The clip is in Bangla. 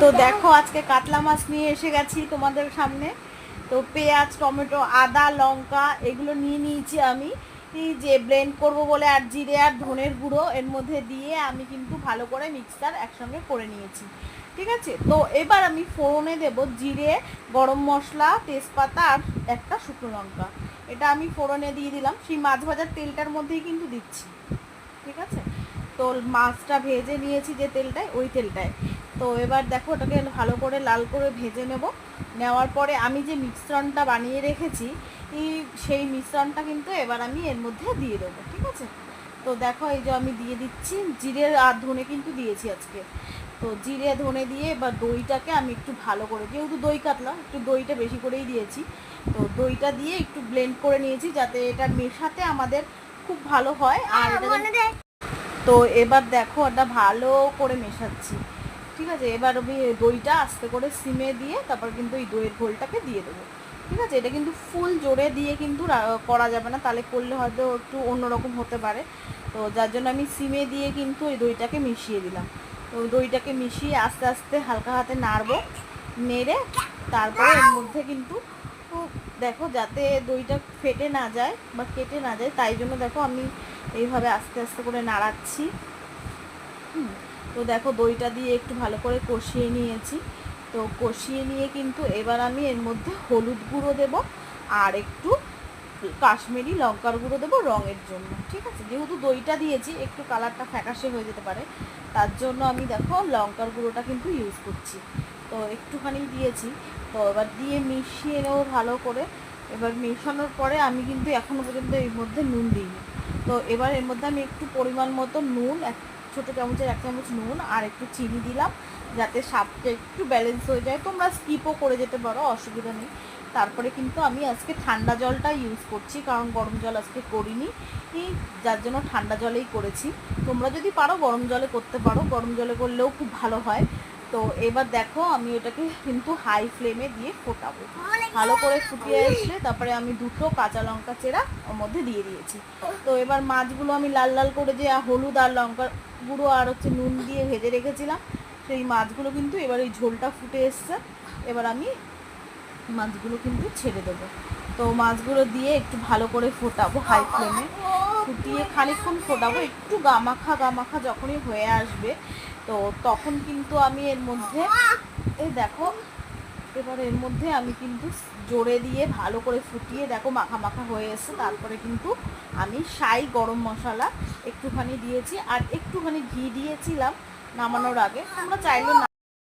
তো দেখো আজকে কাতলা মাছ নিয়ে এসে গেছি তোমাদের সামনে। তো পেঁয়াজ, টমেটো, আদা, লঙ্কা এগুলো নিয়ে নিয়েছি আমি, এই যে ব্লেন্ড করব বলে, আর জিরে আর ধনের গুঁড়ো এর মধ্যে দিয়ে আমি কিন্তু ভালো করে মিক্সচার একসঙ্গে করে নিয়েছি। ঠিক আছে, তো এবার আমি ফোড়নে দেব জিরে, গরম মশলা, তেজপাতা আর একটা শুকনো লঙ্কা। এটা আমি ফোড়নে দিয়ে দিলাম, সেই মাছ ভাজার তেলটার মধ্যেই কিন্তু দিচ্ছি। ঠিক আছে, তো মাছটা ভেজে নিয়েছি যে তেলটায়, ওই তেলটায়। তো এবার দেখো ওটাকে ভালো করে লাল করে ভেজে নেব। নেওয়ার পরে আমি যে মিশ্রণটা বানিয়ে রেখেছি, সেই মিশ্রণটা কিন্তু এবার আমি এর মধ্যে দিয়ে দেবো। ঠিক আছে, তো দেখো এই যে আমি দিয়ে দিচ্ছি, জিরে আর ধনে কিন্তু দিয়েছি আজকে। তো জিরে ধনে দিয়ে এবার দইটাকে আমি একটু ভালো করে, যেহেতু দই কাতলা একটু দইটা বেশি করেই দিয়েছি, তো দইটা দিয়ে একটু ব্লেন্ড করে নিয়েছি যাতে এটা মেশাতে আমাদের খুব ভালো হয়। আর তো এবার দেখো ওটা ভালো করে মেশাচ্ছি। ঠিক আছে, এবার আমি দইটা আস্তে করে সিমে দিয়ে তারপর কিন্তু এই দইয়ের ঘোলটাকে দিয়ে দেবো। ঠিক আছে, এটা কিন্তু ফুল জোরে দিয়ে কিন্তু করা যাবে না, তাহলে করলে হয়তো একটু অন্যরকম হতে পারে। তো যার জন্য আমি সিমে দিয়ে কিন্তু এই দইটাকে মিশিয়ে দিলাম। তো দইটাকে মিশিয়ে আস্তে আস্তে হালকা হাতে নাড়বো, নেড়ে তারপরে এর মধ্যে কিন্তু দেখো যাতে দইটা ফেটে না যায় বা কেটে না যায়, তাই জন্য দেখো আমি এইভাবে আস্তে আস্তে করে নাড়াচ্ছি। তো দেখো দইটা দিয়ে একটু ভালো করে কষিয়ে নিয়েছি। তো কষিয়ে নিয়ে কিন্তু এবার আমি এর মধ্যে হলুদ গুঁড়ো দেব আর একটু কাশ্মীরি লঙ্কার গুঁড়ো দেবো রঙের জন্য। ঠিক আছে, যেহেতু দইটা দিয়েছি একটু কালারটা ফ্যাকাশে হয়ে যেতে পারে, তার জন্য আমি দেখো লঙ্কার গুঁড়োটা কিন্তু ইউজ করছি। তো একটুখানি দিয়েছি। তো এবার দিয়ে মিশিয়ে নেবো ভালো করে। এবার মেশানোর পরে আমি কিন্তু এখনও পর্যন্ত এর মধ্যে নুন দিইনি। তো এবার এর মধ্যে আমি একটু পরিমাণ মতো নুন, এক ছোটো চামচের 1 চামচ নুন আর একটু চিনি দিলাম, যাতে স্বাদটা একটু ব্যালেন্স হয়ে যায়। তোমরা স্কিপও করে যেতে পারো, অসুবিধা নেই। তারপরে কিন্তু আমি আজকে ঠান্ডা জলটা ইউজ করছি, কারণ গরম জল আজকে করিনি, যার জন্য ঠান্ডা জলেই করেছি। তোমরা যদি পারো গরম জলে করতে পারো, গরম জলে করলেও খুব ভালো হয়। তো এবার দেখো আমি এটাকে কিন্তু হাই ফ্লেমে দিয়ে ফোটাবো। ভালো করে ফুটিয়ে আসলে তারপরে আমি 2টো কাঁচা লঙ্কা চেরা ওর মধ্যে দিয়ে দিয়েছি। তো এবার মাছগুলো আমি লাল লাল করে যে হলুদ আর লঙ্কার গুঁড়ো আর নুন দিয়ে ভেজে রেখেছিলাম, সেই মাছগুলো কিন্তু এবার এই ঝোলটা ফুটে এসছে। এবার আমি মাছগুলো কিন্তু ছেড়ে দেবো। তো মাছগুলো দিয়ে একটু ভালো করে ফোটাবো হাই ফ্লেমে, ফুটিয়ে খানিকক্ষণ ফোটাবো, একটু গামাখা গামাখা যখনই হয়ে আসবে, তো তখন কিন্তু আমি এর মধ্যে এই দেখো, এবার এর মধ্যে আমি কিন্তু জোরে দিয়ে ভালো করে ফুটিয়ে দেখো মাখা মাখা হয়ে এসছে। তারপরে কিন্তু আমি সাই গরম মশলা একটুখানি দিয়েছি আর একটুখানি ঘি দিয়েছিলাম নামানোর আগে। তোমরা চাইলে